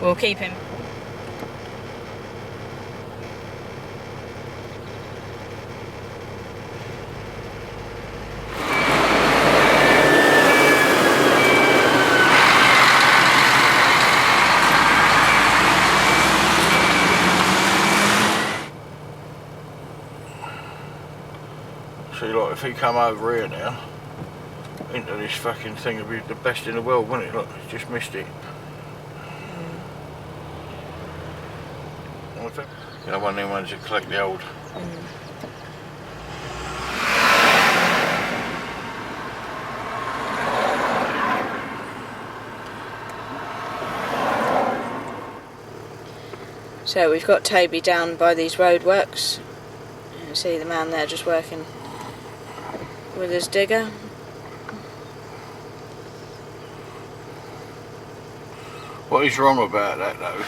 We'll keep him. See, like, if he come over here now, into this fucking thing, it'd be the best in the world, wouldn't it? Look, he's just missed it. You know, one of them ones that collect the old. So we've got Toby down by these roadworks. You can see the man there just working with his digger. What is wrong about that though?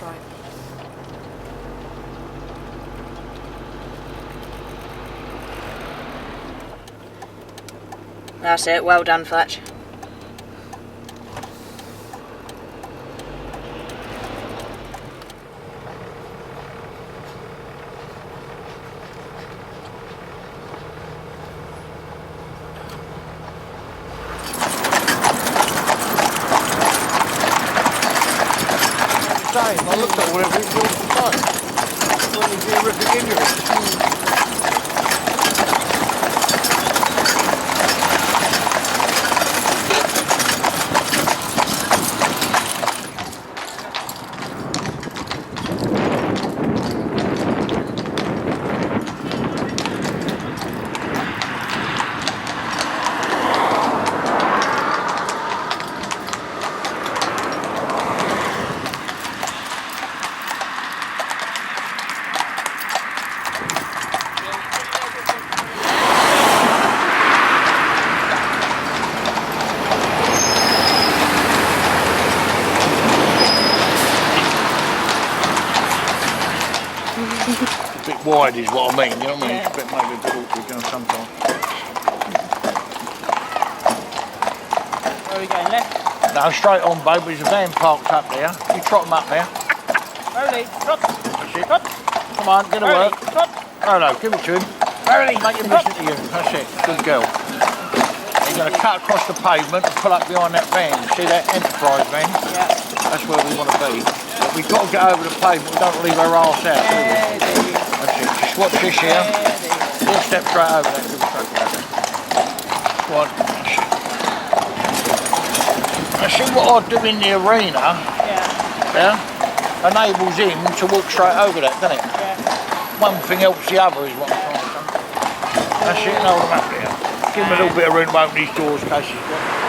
Right. That's it, well done, Fletch. I looked at whatever it was all the time. When he's here ripping injuries. A bit wide is what I mean, you know what I mean? Yeah. It's a bit maybe a bit awkward, you know, sometimes. Where are we going, left? No, straight on, babe. There's a van parked up there. You trot them up there. Rolly, trot. That's it. Trot. Come on, get to Rolly, work. trot. Oh no, give it to him. Rolly, Make him trot. listen to you. That's it. Good girl. You're going to cut across the pavement and pull up behind that van. See that Enterprise van? Yeah. That's where we want to be. But we've got to get over the pavement. We don't leave our arse out, do we? That's it. Just watch this here. We'll step straight over that. What? I see what I do in the arena. Yeah. Enables him to walk straight over that, doesn't it? Yeah. One thing helps the other is what I'm trying to say. That's it, and hold him up there. Give him a little bit of room to open these doors in case he's got.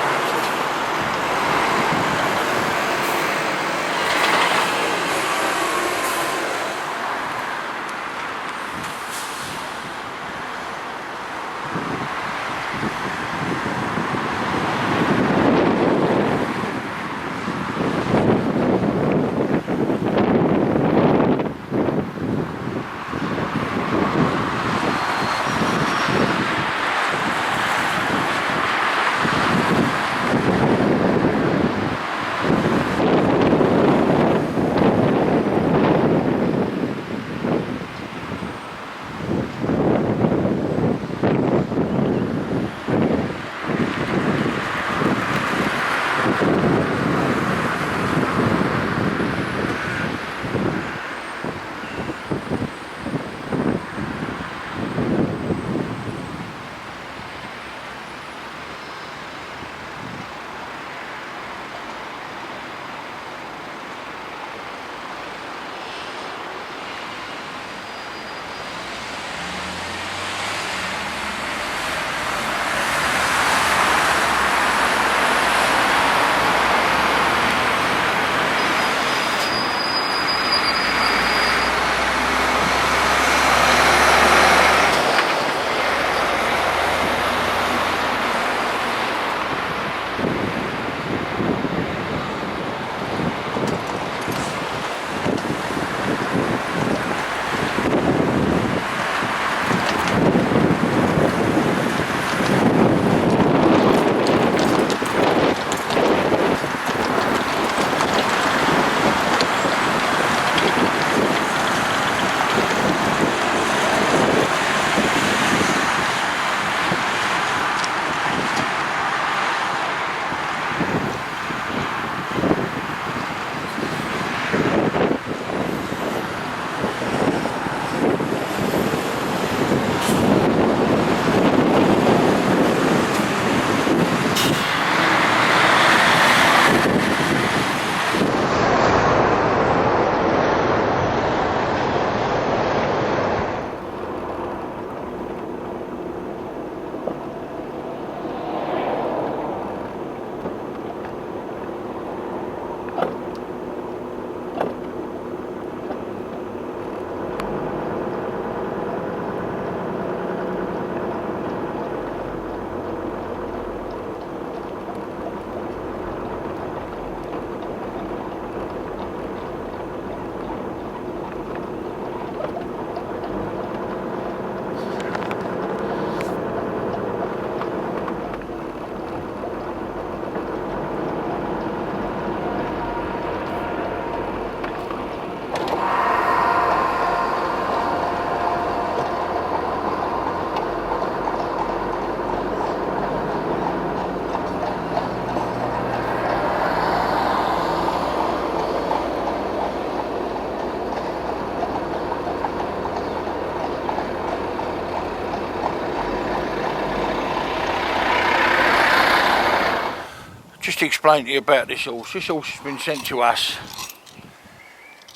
just explain to you about this horse. This horse has been sent to us.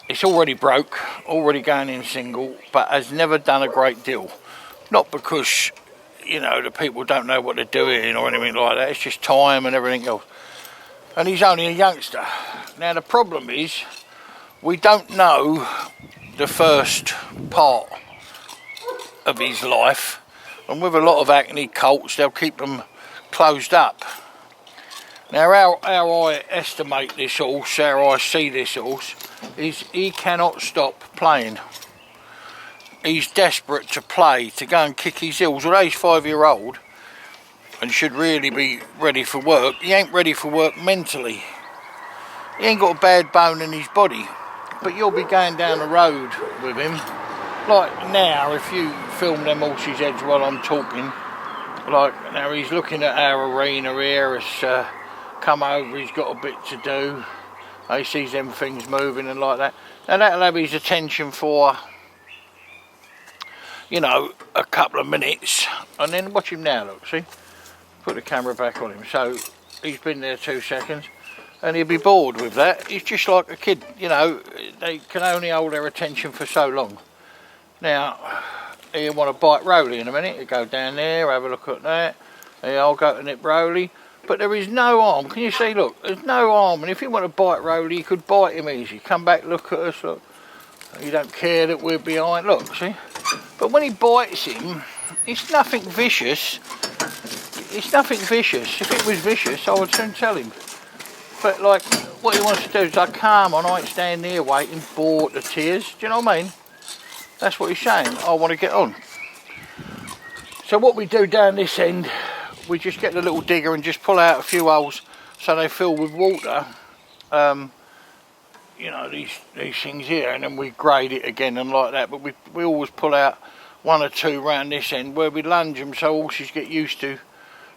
It's already broke, already going in single, but has never done a great deal. Not because, you know, the people don't know what they're doing or anything like that. It's just time and everything else. And he's only a youngster. Now the problem is, we don't know the first part of his life. And with a lot of Hackney colts, they'll keep them closed up. Now how I estimate this horse, how I see this horse, is he cannot stop playing. He's desperate to play, to go and kick his heels. Although he's 5-year-old and should really be ready for work, he ain't ready for work mentally. He ain't got a bad bone in his body, but you'll be going down the road with him. Like now, if you film them horses' heads while I'm talking, like now he's looking at our arena here, it's come over, he's got a bit to do. He sees them things moving and like that. Now that'll have his attention for, you know, a couple of minutes, and then watch him now, look, see? Put the camera back on him. So he's been there 2 seconds, and he'll be bored with that. He's just like a kid, you know, they can only hold their attention for so long. Now, he'll want to bite Rolly in a minute. He'll go down there, have a look at that. I'll go to nip Rolly. But there is no arm. Can you see, look, there's no arm. And if you want to bite Rolly, you could bite him easy. Come back, look at us, look. You don't care that we're behind, look, see? But when he bites him, it's nothing vicious. It's nothing vicious. If it was vicious, I would soon tell him. But like, what he wants to do is like, calm on, I ain't standing here waiting, bored to tears. Do you know what I mean? That's what he's saying. I want to get on. So what we do down this end, we just get the little digger and just pull out a few holes so they fill with water. You know, these things here, and then we grade it again and like that. But we always pull out 1 or 2 round this end where we lunge them so horses get used to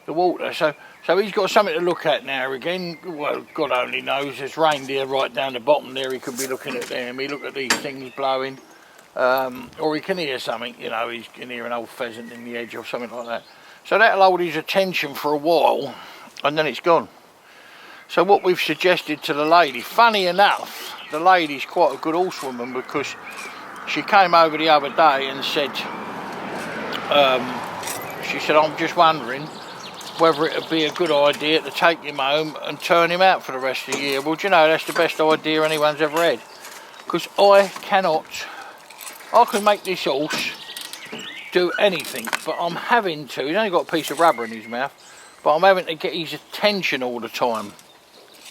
the water. So he's got something to look at now again. Well, God only knows. There's reindeer right down the bottom there. He could be looking at them. He look at these things blowing. Or he can hear something, you know, he can hear an old pheasant in the edge or something like that. So that'll hold his attention for a while, and then it's gone. So what we've suggested to the lady, funny enough, the lady's quite a good horsewoman, because she came over the other day and said, she said, I'm just wondering whether it would be a good idea to take him home and turn him out for the rest of the year. Well, do you know, that's the best idea anyone's ever had. Because I can make this horse do anything, but I'm having to, he's only got a piece of rubber in his mouth, but I'm having to get his attention all the time,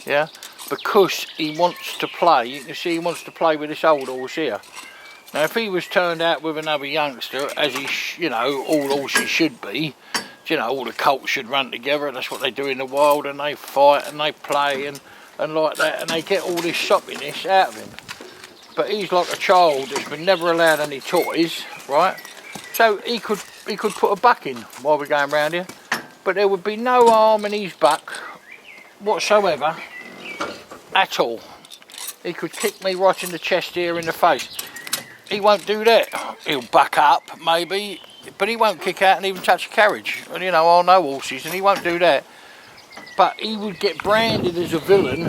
yeah, because he wants to play. You can see he wants to play with this old horse here. Now if he was turned out with another youngster, as he, you know, all horses should be, you know, all the colts should run together, that's what they do in the wild, and they fight and they play and like that, and they get all this soppiness out of him. But he's like a child that's been never allowed any toys, right? So he could put a buck in while we're going round here, but there would be no harm in his buck whatsoever at all. He could kick me right in the chest here in the face. He won't do that. He'll buck up maybe, but he won't kick out and even touch a carriage. And you know, I know horses, and he won't do that. But he would get branded as a villain,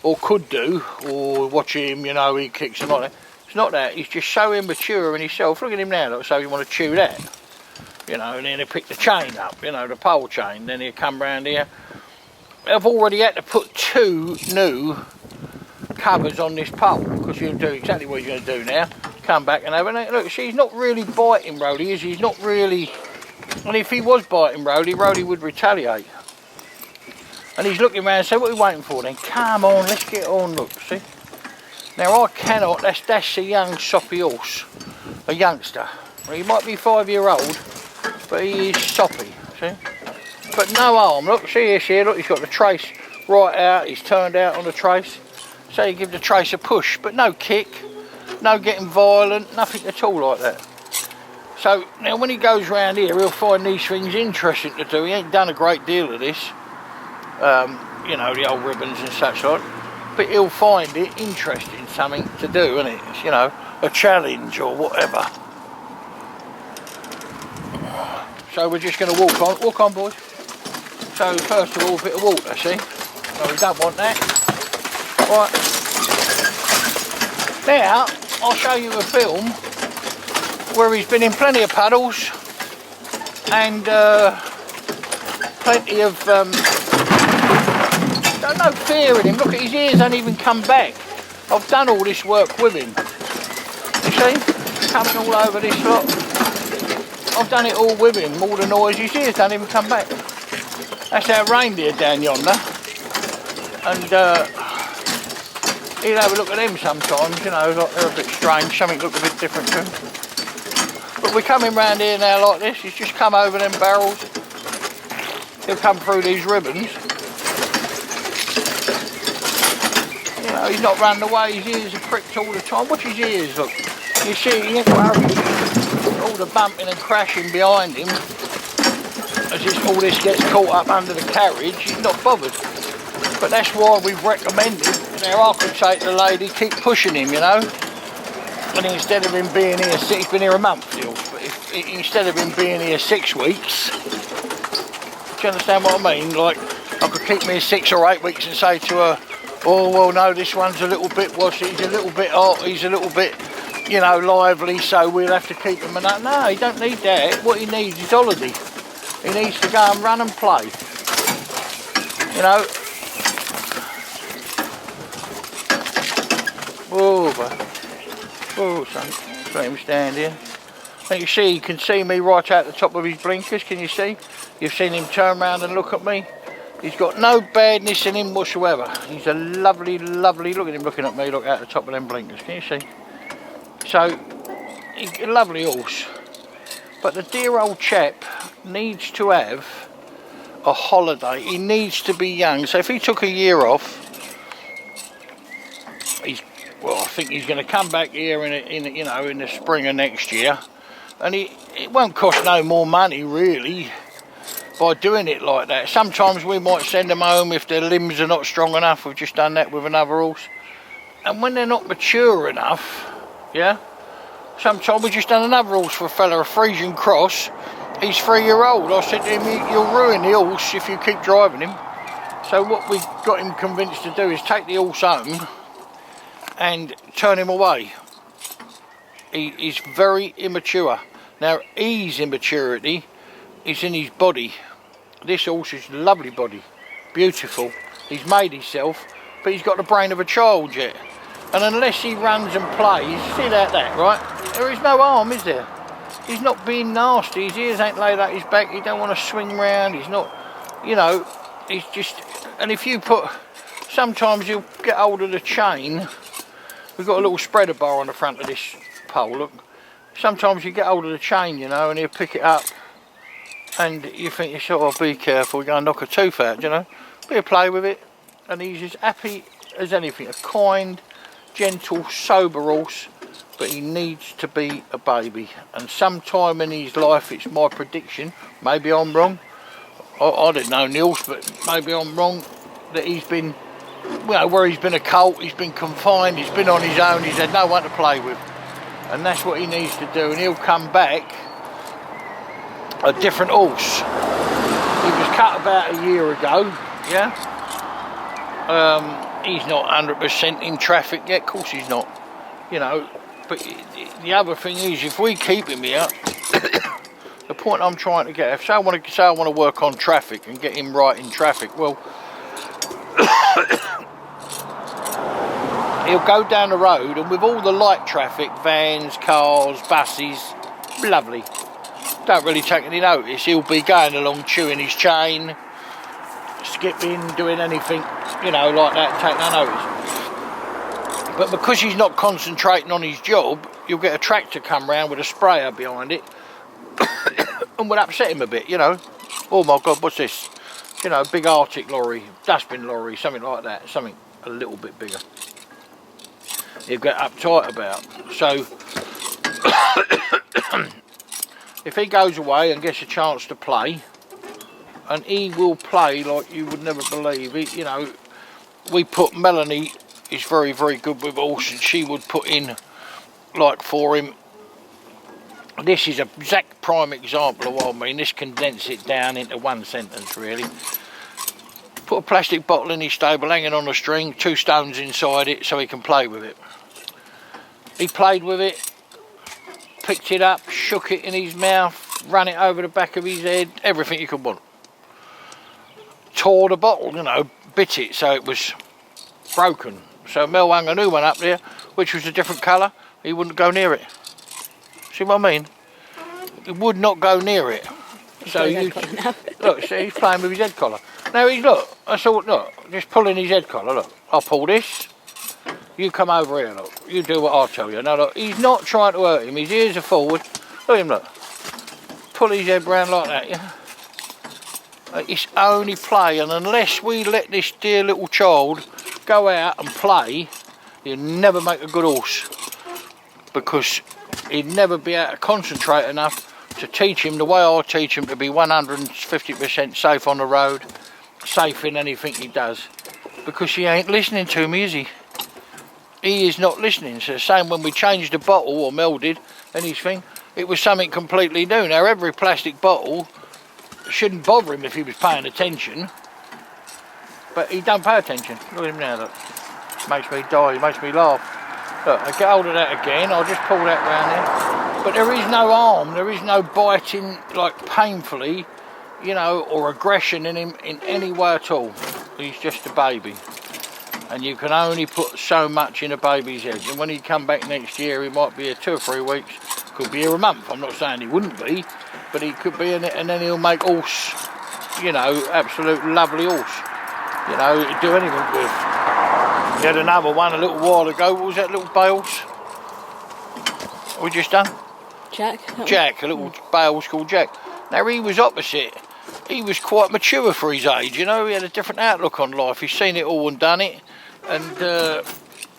or could do, or watch him, you know, he kicks and like that. It's not that, he's just so immature in himself. Look at him now, look, so you want to chew that, you know, and then he'll pick the chain up, you know, the pole chain, then he'll come round here. I've already had to put 2 new covers on this pole, because you'll do exactly what he's going to do now. Come back and have a look. See, he's not really biting Rolly, is he? He's not really, and if he was biting Rolly, Rolly would retaliate. And he's looking around and saying, what are we waiting for then? Come on, let's get on, look, see? Now I cannot, that's a young soppy horse, a youngster. Well, he might be 5-year-old, but he is soppy, see? But no harm, look, see here, look, he's got the trace right out, he's turned out on the trace. So you give the trace a push, but no kick, no getting violent, nothing at all like that. So now when he goes round here, he'll find these things interesting to do. He ain't done a great deal of this, you know, the old ribbons and such like. But he'll find it interesting, something to do, isn't it? It's, you know, a challenge or whatever. So we're just going to walk on boys. So first of all, a bit of water, see? No, we don't want that. Right. Now, I'll show you a film where he's been in plenty of puddles and plenty of no fear in him. Look at his ears, don't even come back. I've done all this work with him. You see? Coming all over this lot. I've done it all with him, all the noise. His ears don't even come back. That's our reindeer down yonder. And he'll have a look at them sometimes, you know, like they're a bit strange, something look a bit different to him. But we're coming round here now like this. He's just come over them barrels. He'll come through these ribbons. You know, he's not running away, his ears are pricked all the time. Watch his ears, look. You see, he ain't worried. All the bumping and crashing behind him, as all this gets caught up under the carriage, he's not bothered. But that's why we've recommended, now I could say to the lady, keep pushing him, you know. And instead of him being here, he's been here a month still, but instead of him being here 6 weeks, do you understand what I mean? Like, I could keep me here 6 or 8 weeks and say to her, oh, well, no, this one's a little bit washy, he's a little bit hot, he's a little bit, you know, lively, so we'll have to keep him. And that. No, he don't need that. What he needs is holiday. He needs to go and run and play. You know. Whoa, whoa, son. Let him stand here. And you can see me right out the top of his blinkers. Can you see? You've seen him turn around and look at me. He's got no badness in him whatsoever. He's a lovely, lovely. Look at him looking at me. Look out the top of them blinkers. Can you see? So, he's a lovely horse. But the dear old chap needs to have a holiday. He needs to be young. So if he took a year off, I think he's going to come back here in the spring of next year, and it won't cost no more money really by doing it like that. Sometimes we might send them home if their limbs are not strong enough. We've just done that with another horse, and when they're not mature enough, yeah. Sometimes we just done another horse for a fella, a Frisian cross. He's 3-year-old. I said to him, you'll ruin the horse if you keep driving him. So what we got him convinced to do is take the horse home and turn him away. He's very immature. Now, his immaturity is in his body. This horse is a lovely body, beautiful. He's made himself, but he's got the brain of a child yet. And unless he runs and plays, see that, right? There is no harm, is there? He's not being nasty. His ears ain't laid out his back. He don't want to swing round. He's not, you know, he's just... And if you put... Sometimes you'll get hold of the chain. We've got a little spreader bar on the front of this pole, look. Sometimes you get hold of the chain, you know, and he'll pick it up. And you think, you sort of, be careful, you're going to knock a tooth out, you know. But he'll play with it. And he's as happy as anything. A kind, gentle, sober horse. But he needs to be a baby, and sometime in his life, it's my prediction, maybe I'm wrong, I don't know Niels, but maybe I'm wrong, that he's been, where he's been a colt, he's been confined, he's been on his own, he's had no one to play with, and that's what he needs to do, and he'll come back a different horse. He was cut about a year ago, yeah, he's not 100% in traffic yet, of course he's not, you know. But the other thing is, if we keep him here, the point I'm trying to get, if I want to work on traffic and get him right in traffic, well, he'll go down the road, and with all the light traffic, vans, cars, buses, lovely, don't really take any notice. He'll be going along chewing his chain, skipping, doing anything, you know, like that, take no notice. But because he's not concentrating on his job, you'll get a tractor come round with a sprayer behind it and would upset him a bit, you know. Oh my God, what's this? You know, big Arctic lorry, dustbin lorry, something like that, something a little bit bigger. He'll get uptight about. So, if he goes away and gets a chance to play, and he will play like you would never believe. He, you know, we put Melanie... He's very, very good with horse, and she would put in, like for him, this is an exact prime example of what I mean. This condenses it down into one sentence, really. Put a plastic bottle in his stable hanging on a string, 2 stones inside it so he can play with it. He played with it, picked it up, shook it in his mouth, ran it over the back of his head, everything you could want. Tore the bottle, you know, bit it so it was broken. So Mel hung a new one up there, which was a different colour. He wouldn't go near it. See what I mean? He would not go near it. So you look, see, he's playing with his head collar. Now he's look. I thought, look, just pulling his head collar. Look, I'll pull this. You come over here. Look, you do what I tell you. Now look, he's not trying to hurt him. His ears are forward. Look at him. Look. Pull his head round like that. Yeah. It's only play, and unless we let this dear little child go out and play, he'll never make a good horse, because he'd never be able to concentrate enough to teach him the way I teach him to be 150% safe on the road, safe in anything he does, because he ain't listening to me, is he? He is not listening. So the same when we changed the bottle, or melded anything, it was something completely new. Now every plastic bottle shouldn't bother him if he was paying attention, but he don't pay attention. Look at him now, look. Makes me die, he makes me laugh. Look, I get hold of that again, I'll just pull that round there. But there is no harm, there is no biting, like painfully, you know, or aggression in him in any way at all. He's just a baby. And you can only put so much in a baby's head. And when he come back next year, he might be here 2 or 3 weeks, could be here a month. I'm not saying he wouldn't be, but he could be in it, and then he'll make horse, you know, absolute lovely horse. You know, he'd do anything with. He had another one a little while ago. What was that little Bales? What we just done? Jack. Jack, a little Bales called Jack. Now he was opposite. He was quite mature for his age, you know. He had a different outlook on life. He's seen it all and done it, and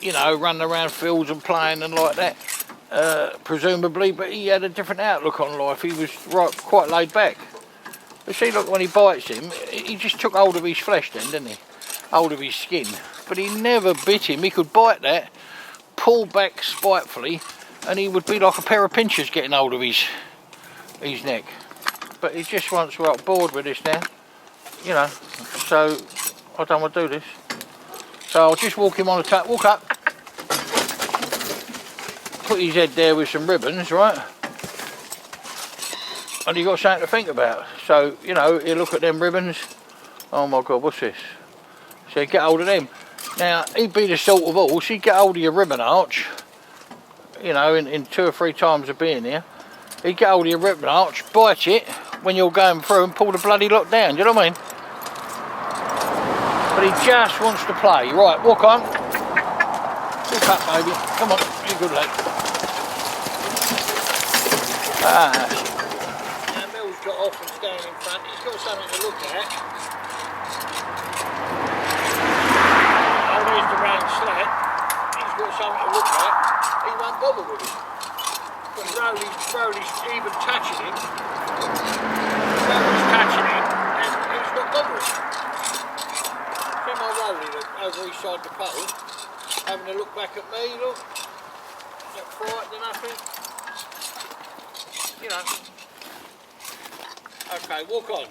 you know, running around fields and playing and like that, presumably. But he had a different outlook on life. He was quite laid back. But see, look, when he bites him, he just took hold of his flesh then, didn't he? Hold of his skin. But he never bit him. He could bite that, pull back spitefully, and he would be like a pair of pinchers getting hold of his neck. But he just wants to get bored with this now, you know. So I don't want to do this. So I'll just walk him on the tap. Walk up. Put his head there with some ribbons, right? And you've got something to think about. So, you know, you look at them ribbons. Oh my God, what's this? So get hold of them. Now, he'd be the sort of horse, he'd get hold of your ribbon arch, you know, in 2 or 3 times of being here. He'd get hold of your ribbon arch, bite it when you're going through and pull the bloody lot down, do you know what I mean? But he just wants to play. Right, walk on. Walk up, baby. Come on, be a good lad. Now Mill's got off and standing in front. He's got something to look at. Oh, there's the round slat. He's got something to look at. He won't bother with it. But Rowley's even touching him. Rowley's touching him, and he's not bothering. See my Rowley over each side the pole, having a look back at me, look. Not frightened or nothing. You know. Okay, walk on.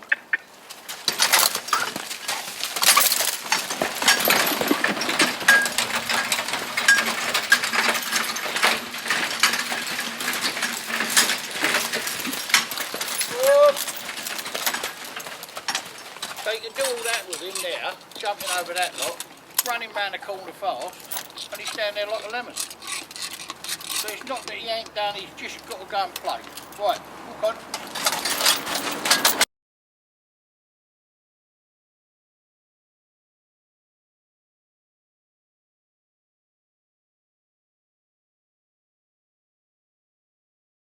So you can do all that with him there, jumping over that lot, running round the corner fast, and he's standing there like a lemon. So it's not that he ain't done, he's just got to go and play. Right, walk on.